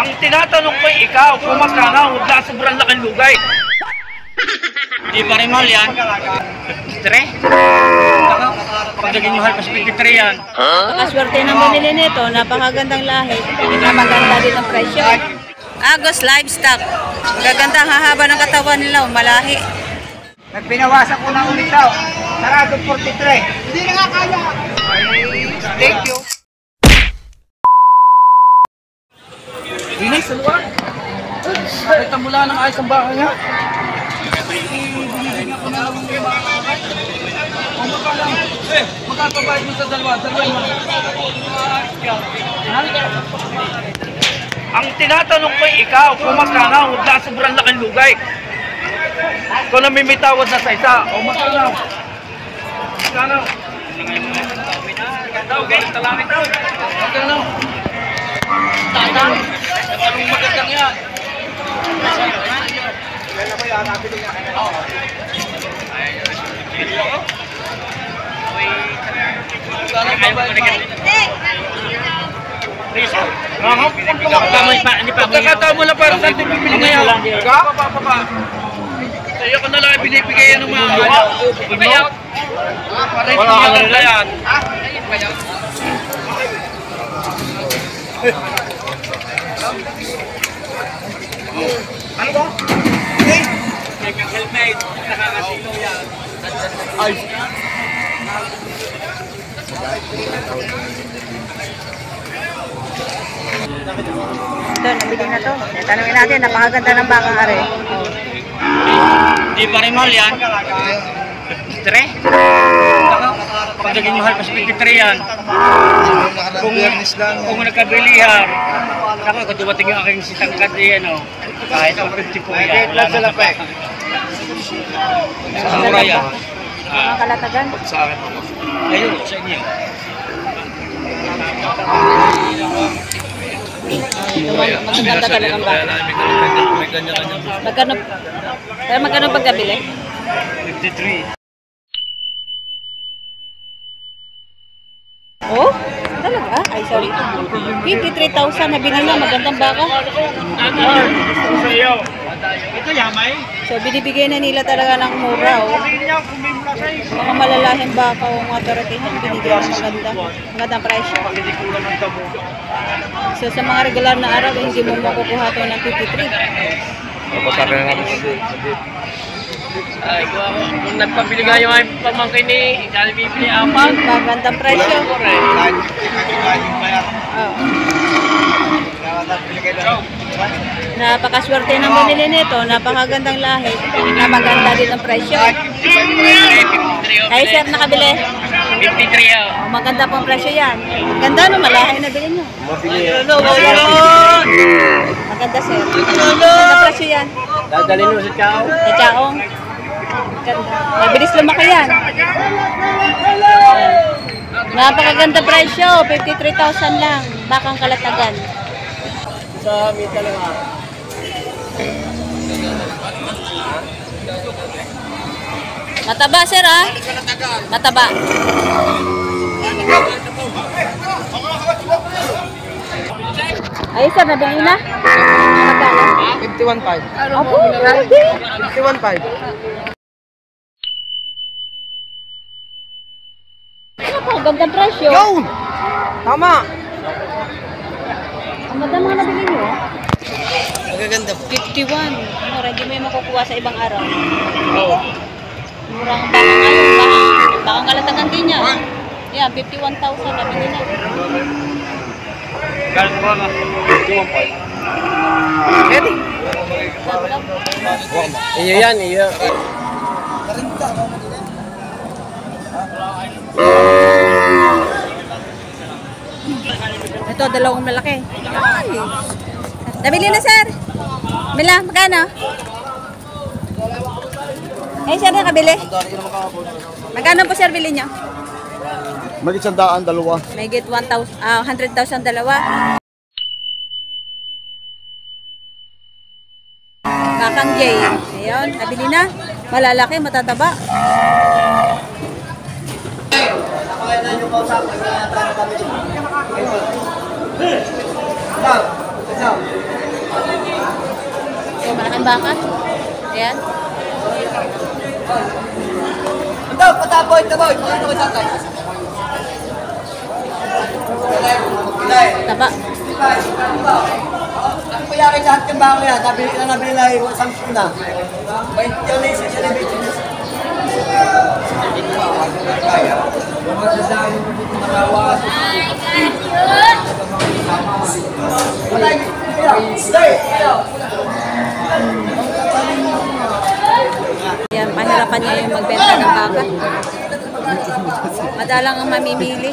Ang tinatanong ko ikaw, kung magkano, huwag na sobrang laking lugay. Di ba rin mahal yan? 53? Pag naging mahal pa sa 53 yan. Nakaswerte ng bumili nito, napakagandang lahi. Maganda din ang presyo. Agos Livestock. Magaganda ang hahaba ng katawan nila, malahi. Nagbinawasan ko ng ulit daw. Sarado 43. Hindi na nga kaya. Thank you. Inay, sa luwan. Nakita mula ng ayos ang baka nga. Magkakabayad mo sa dalawa. Ang tinatanong ko ikaw, kung magkano, huwag na sobrang laking lugay. Kung namimitawad na sa isa, o magkano? Magkano? Okay, talangin daw. Magkano? Tatang? Anong magandang yan? Kailan ko yan, nabili nga. Pagkakataon mo lang para saan ito bibili ngayon? Papa. Sa'yo ko na lang binibigay yan ng mga payout. Wala ka na yan. Ano ba? May helmet, nakakasino yan. Ay. Ito, nabili na to. Tanungin natin, napakaganda ng bakang are. Di ba rin mahal yan? 53? Pag naging mahal pa sa 53 yan. Kung nagkabilihan, ako, kung dumating yung aking sitangkad yan, kahit ang 50 po yan. Wala na pa eh. Sa mura yan. Mga kalatagan. Sa akin. Ayun, sa inyo. Maganda talagang baka. Magkano pagkabili? 53. Oh? Talaga? Ay, sorry. 53,000 na binila. Magandang baka. Ito yamay. So, binibigay na nila talaga ng mura. Oh. Mga malalahing baka o mga toratihan, binigay ng maganda. Magandang presyo. So, sa mga regular na araw, hindi mo makukuha ito ng 53. Ay, kung nagpabili nga yung pamangkin ni bibili apat. Magandang presyo. Oh. Napakaswerte ng binili nito, napakagandang lahi, na maganda din ang presyo. Ay sir, nakabili? 53 oh. Oh, maganda pong presyo yan. Ganda no, malahi na bilhin nyo. Maganda sir. Maganda presyo yan. Dadalhin mo sa Chao. Sa Chaong. Ganda. Mabilis lumaki yan. Napakaganda presyo, 53,000 lang. Bakang kalatagan. Sa mita lang Mataba sir ha? Mataba. Ay sir, nabili na? Magkano? 51.5. Apo, grabe. 51.5. Ano po, gandang presyo. Yun! Tama! Ang ganda mga nabili nyo. Magaganda po. 51. Mura, hindi mo yung makukuha sa ibang araw. Oo. Murang baka ngayon, bakang kalatagan din niya. Yan, 51,000 nabili na. Galing ko nga. 51.5. Ready? Iyo yan, iyo. Ito, dalawang malaki. Ay. Nabili na, sir. Mila, magkano? Eh, sir, nakabili. Magkano po, sir, bili nyo? Magit 100, dalawa. May get 100,000 dalawa. Bakang Jay. Ayun, nabili na. Malalaki, matataba. Stop. yung baka. Ayan. Ito, pataboy, taboy. Pakita ko sa akin. Taba. Ang kuyari lahat yung bako yan. Nabili na yung Samsung na. 20 yun yung celebration. Ayan, pahirapan niya yung magbenta ng baka. Madalang ang mamimili.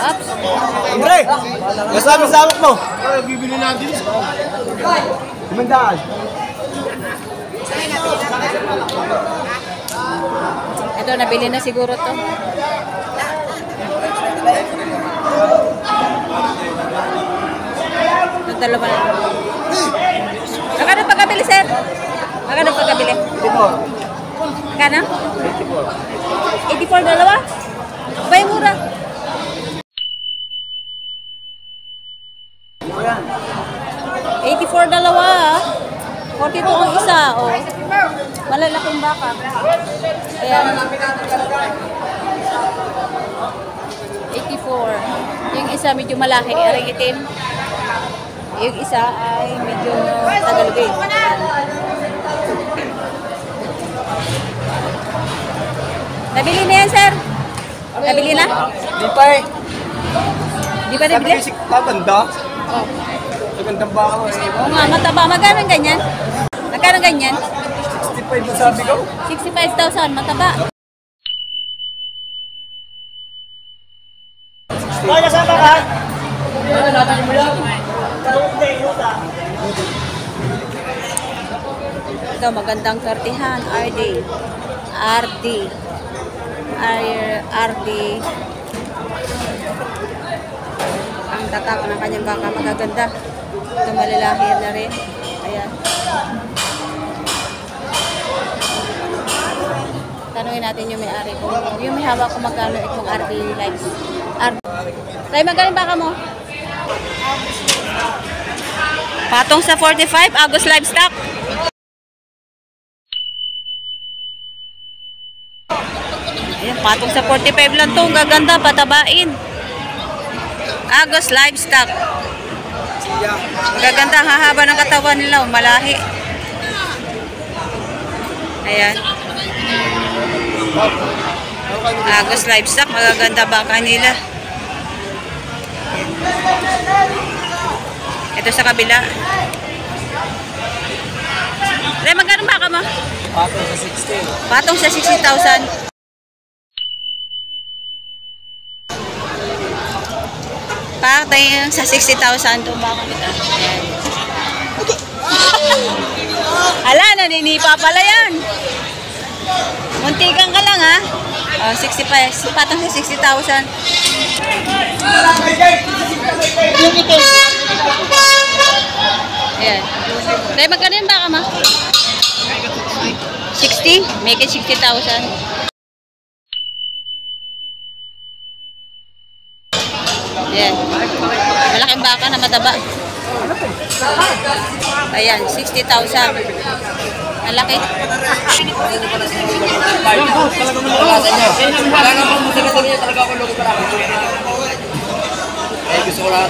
Ups. Andre! Kasama sa awak mo! Bibili natin. Kumandaan. Ito, nabili na siguro to. Ito, dalawa na. Magkano pagkabili, sir? Magkano pagkabili? Magkano? 84 dalawa? Bay, mura. 84 dalawa, 42 ang isa, oh. Malalaking baka. Ayan. 84. Yung isa medyo malaki, aring itim. Yung isa ay medyo tagalogin. Nabili na yan, sir? Nabili na? Di pa eh. Di ba nabili? Sabi ko maganda. Oh. Magandang baka ko eh. Oo nga, mataba. Magkano ganyan? Magkano ganyan? 65 na sabi ko. 65,000, mataba. Kaya sa baka? Ito, magandang kartihan. RD. RD. RD. Ang tatak ng kanyang baka magaganda. Ito, malalaki na rin. Ayan. Tanungin natin yung may-ari ko. Yung may hawak ko magkano itong RD likes. RD. Tayo, magkano yung baka mo? Patong sa 45, Agus Livestock. Ayan, patong sa 45 lang to. Gaganda, patabain. Agus Livestock. Gaganda, hahaba ng katawan nila. Malahi. Ayan. Agus Livestock. Magaganda baka nila. Ito sa kabila. Ray, magkano baka mo? Patong sa 60. Patong sa 60,000. Patong sa 60,000 itong baka nito. Ayan. Ala, naninipa pala yan. Muntikan ka lang ha. Oh, 65. Patong sa 60,000. Ayan. Ray, magkano yung baka ma? 60? Make it 60,000. Ayan. Malaking baka na mataba. Ayan, 60,000. Malaki. Gusto ko lang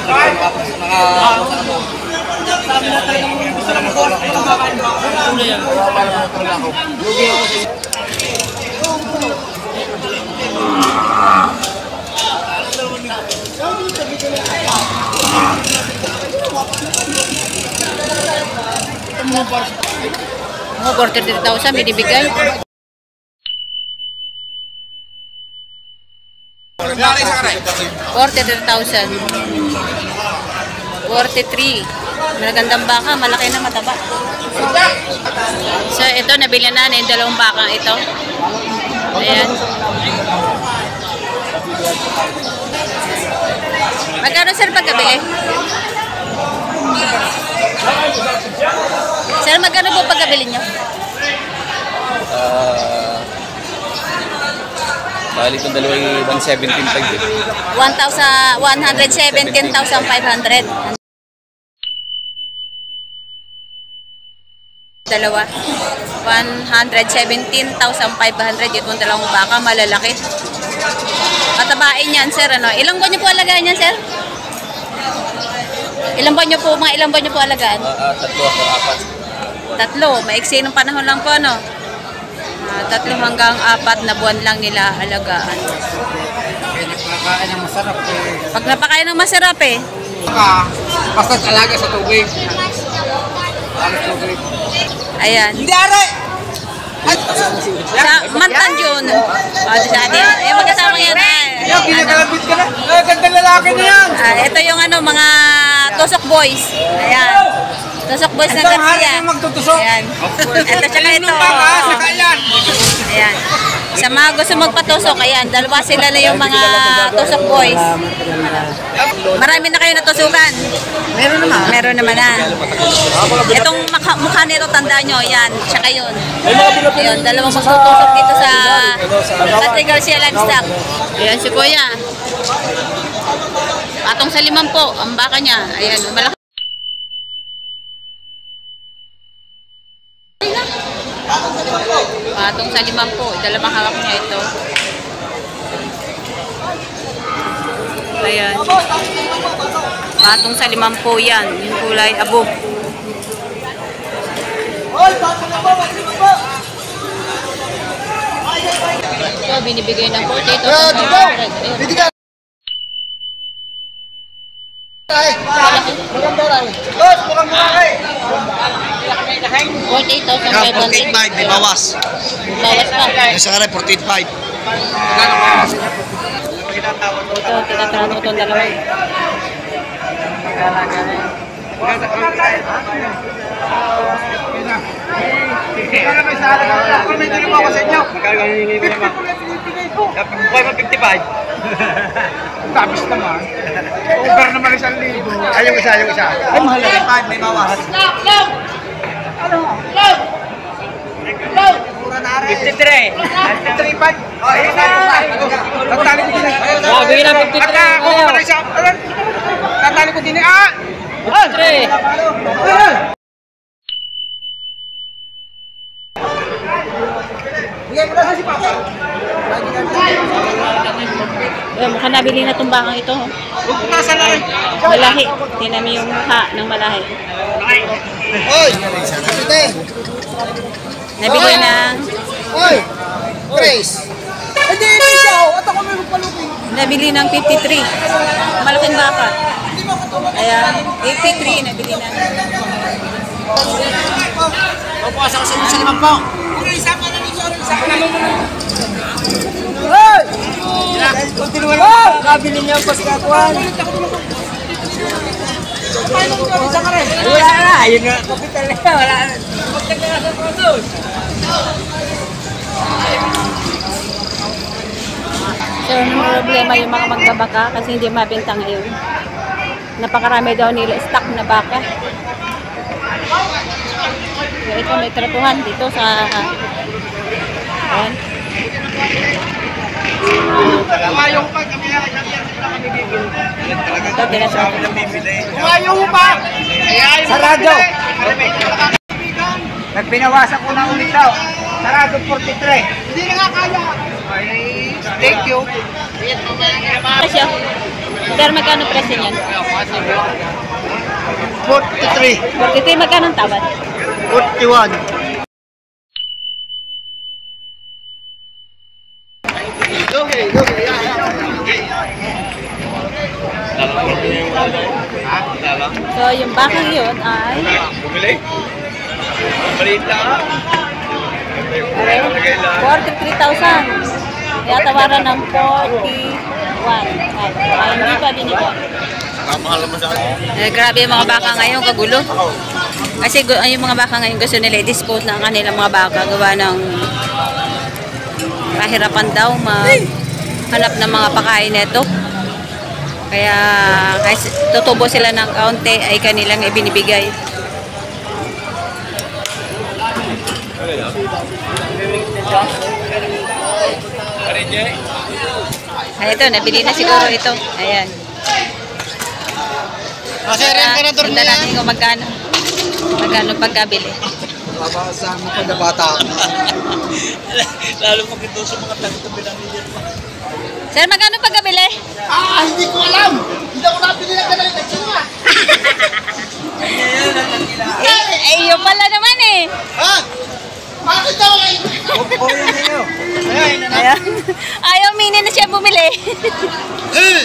Mga 43,000 binibigay. 43,000. 43. Magandang baka, malaki na mataba. So ito, nabili na yung dalawang bakang ito. Ayan. Magkano sir pagkabili? Sir, magkano po pagkabili nyo? Bali itong dalawa ay 117.5 eh. 117,500. Dalawa. 117,500 itong dalawang baka, malalaki. Patabain yan, sir. Ano? Ilang buwan niyo po alagaan yan, sir? Ilang buwan niyo po alagaan? Tatlo ako, 4. Tatlo. Maiksi ng panahon lang po, ano? 3 hanggang 4 na buwan lang nila alagaan. Napakain ng masarap eh. Pag napakain ng masarap eh. Basta talaga sa tubig. Ayan. Hindi are! Sa Mantan yun. Dati. Yung magkasama yan. Yung kinakalabit ka na. Ay, gandang lalaki na yan. Ito yung mga Tusok Boys. Ayan. Tusok Boys ng Ito ang hari Garcia. ng magtutusok. Ayan. Ito tsaka ito. Saka yan. Ayan. Sa mga gusto magpatusok, ayan. Dalawa sila na yung mga Tusok Boys. Marami na kayo natusukan. Meron naman. Meron naman na. Itong mukha nito, tandaan nyo. Ayan. Tsaka yun. Ayun, dalawang magtutusok dito sa Patrick Garcia Livestock. Ayan si Kuya. Patong sa 5 po, ang baka niya. Ayan, malaki. Patong sa 5 po, dalawang hawak niya ito. Ayan. Patong sa 5 po yan, yung kulay abog. So, binibigay ng 48,500. 48,500. Di bawas. Bawas pa. Yung sa karay, 14.5. Ito, tinatrato itong dalawa. Kumintiri mo ako sa inyo. Buhay mo 55. Tapos naman. Over naman 1,000. Ay, yung isa. Ay, mahal na. 5, may bawas. 53. 53.5. Ayun na. Tatali ko din. Bigyan ng 53. At ako pa na isa. Tatali ko din. 53. Bigyan mo na si Papa. Mukha nabili na itong bakang ito. Huwag ko nasa lang. Malahi. Tinan mo yung mukha ng malahi. Oy! Kapite! Nabili ng... Oy! Grace! Hindi siya. At ako may magpalukin. Nabili ng 53. Malaking baka. Ayan. 83 nabili na. Papasa ko sa inyo sa 5 po. Hoy! Kabili niya ang paskakuan. Wala na. Ayun nga. Kapital na. Wala na. So, may problema yung mga magbabaka kasi hindi mabenta ngayon. Napakarami daw nila stock na baka. So, ito may tratuhan dito sa... Ayan. Ayaw pa. Ito, tinatrato. Ayaw pa. Sarado. Nagpinawasan ko na ulit daw. Sarado 43. Hindi na nga kaya. Ay, thank you. Presyo. Sir, magkano presyo niyan? 43. 43, magkano ang tawad? 41. So, yung bakang yun ay... Bumili. Maliit lang. 43,000. Kaya tawaran ng 41. Ay, hindi pa binigyan. Grabe yung mga baka ngayon, kagulo. Kasi yung mga baka ngayon gusto nila i-dispose ng kanilang mga baka. Gawa ng kahirapan daw maghanap ng mga pakain nito. Kaya tutubo sila ng kaunti ay kanilang ibinibigay. Ay, ito, nabili na siguro ito. Ayan. Kasi rin ka na turn Sundan natin kung magkano. Magkano pagkabili. Babasaan mo pag nabata ako. Lalo pag ito sa mga tabi-tabi ng milyon pa. Sir, magkano pagkabili? Hindi ko alam! Hindi ako nabili ng ganun ng tsunga! Eh, yun pala naman eh. Ha? Bakit daw kayo? Ayan. Ayaw, mini na siya bumili. Eh!